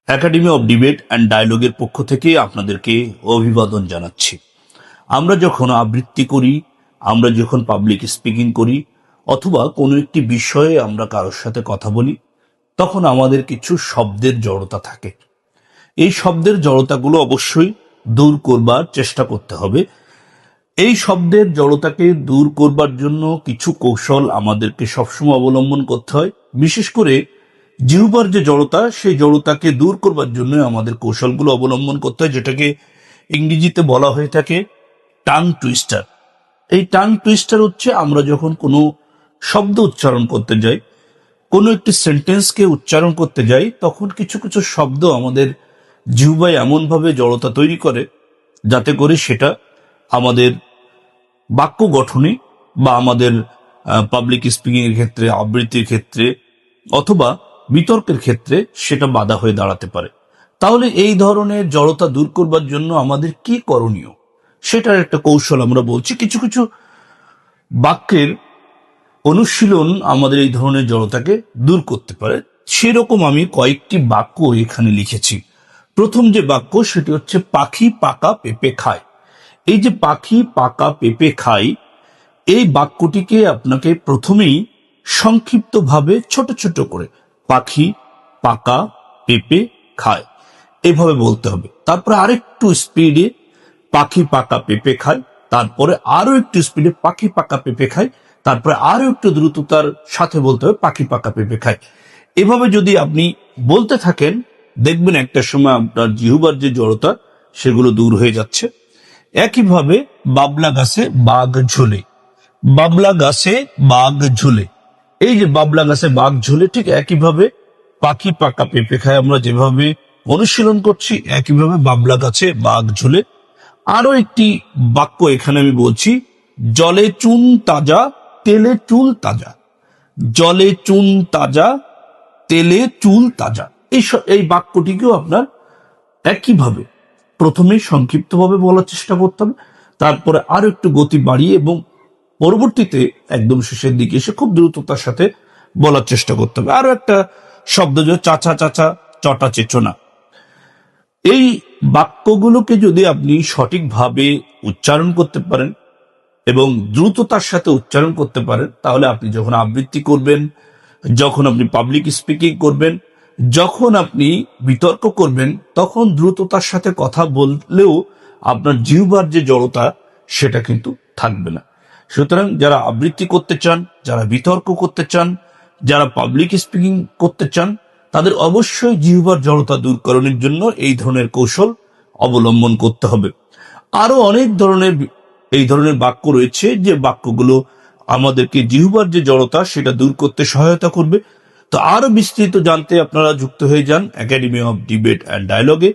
Academy of debate and ডায়ালগের পক্ষ থেকে আপনাদেরকে অভিবাদন জানাচ্ছি। আমরা যখন আবৃত্তি করি, আমরা যখন পাবলিক স্পিকিং করি, অথবা কোনো একটি বিষয়ে আমরা কারোর সাথে কথা বলি, তখন আমাদের কিছু শব্দের জড়তা থাকে। এই শব্দের জড়তাগুলো অবশ্যই দূর করবার চেষ্টা করতে হবে। এই শব্দের জড়তাকে দূর করবার জন্য কিছু কৌশল আমাদেরকে সবসময় অবলম্বন করতে হয়। বিশেষ করে জিহ্বার যে জড়তা, সেই জড়তাকে দূর করবার জন্য আমাদের কৌশলগুলো অবলম্বন করতে হয়, যেটাকে ইংরেজিতে বলা হয়ে থাকে টাং টুইস্টার। এই টাং টুইস্টার হচ্ছে আমরা যখন কোনো শব্দ উচ্চারণ করতে যাই, কোনো একটি সেন্টেন্সকে উচ্চারণ করতে যাই, তখন কিছু কিছু শব্দ আমাদের জিহ্বায় এমনভাবে জড়তা তৈরি করে যাতে করে সেটা আমাদের বাক্য গঠনে বা আমাদের পাবলিক স্পিকিং এর ক্ষেত্রে, আবৃত্তির ক্ষেত্রে অথবা বিতর্কের ক্ষেত্রে সেটা বাধা হয়ে দাঁড়াতে পারে। তাহলে এই ধরনের জড়তা দূর করবার জন্য আমাদের কি করণীয়, সেটার একটা কৌশল আমরা বলছি। কিছু কিছু বাক্যের অনুশীলন আমাদের এই ধরনের জড়তাকে দূর করতে পারে। সেরকম আমি কয়েকটি বাক্য এখানে লিখেছি। প্রথম যে বাক্য, সেটি হচ্ছে পাখি পাকা পেঁপে খায়। এই যে পাখি পাকা পেঁপে খায়, এই বাক্যটিকে আপনাকে প্রথমেই সংক্ষিপ্তভাবে ছোট ছোট করে পাখি পাকা পেঁপে খায় এভাবে বলতে হবে। তারপরে আরেকটু স্পিডে পাখি পাকা পেঁপে খায়, তারপরে আরো একটু স্পিডে পাখি পাকা পেঁপে খায়, তারপরে আরো একটু দ্রুততার সাথে বলতে হবে পাখি পাকা পেঁপে খায়। এভাবে যদি আপনি বলতে থাকেন, দেখবেন একটা সময় আপনার জিহ্বার যে জড়তা, সেগুলো দূর হয়ে যাচ্ছে। একইভাবে বাবলা গাছে বাঘ ঝোলে, বাবলা গাছে বাঘ ঝোলে, এই যে বাবলা গাছে বাঘ ঝোলে, ঠিক একইভাবে পাখি পাকা পেঁপে খায় আমরা যেভাবে অনুশীলন করছি, একইভাবে বাবলা গাছে বাঘ ঝোলে। আরো একটি বাক্য এখানে আমি বলছি, জলে চুন তাজা তেলে চুল তাজা, জলে চুন তাজা তেলে চুল তাজা। এই বাক্যটিকেও আপনার একইভাবে প্রথমে সংক্ষিপ্তভাবে বলার চেষ্টা করতে হবে, তারপরে আরো একটু গতি বাড়িয়ে এবং পরবর্তীতে একদম শেষের দিকে এসে খুব দ্রুততার সাথে বলার চেষ্টা করতে হবে। আরো একটা শব্দ, যে চাচা চাচা চটা চেচনা। এই বাক্যগুলোকে যদি আপনি সঠিকভাবে উচ্চারণ করতে পারেন এবং দ্রুততার সাথে উচ্চারণ করতে পারেন, তাহলে আপনি যখন আবৃত্তি করবেন, যখন আপনি পাবলিক স্পিকিং করবেন, যখন আপনি বিতর্ক করবেন, তখন দ্রুততার সাথে কথা বললেও আপনার জিহ্বার যে জড়তা, সেটা কিন্তু থাকবে না। সুতরাং যারা আবৃত্তি করতে চান, যারা বিতর্ক করতে চান, যারা পাবলিক স্পিকিং করতে চান, তাদের অবশ্যই জিহ্বার জড়তা দূরকরণের জন্য এই ধরনের কৌশল অবলম্বন করতে হবে। আরো অনেক ধরনের এই ধরনের বাক্য রয়েছে, যে বাক্যগুলো আমাদেরকে জিহ্বার যে জড়তা, সেটা দূর করতে সহায়তা করবে। তো আরো বিস্তৃত জানতে আপনারা যুক্ত হয়ে যান একাডেমি অব ডিবেট অ্যান্ড ডায়ালগে।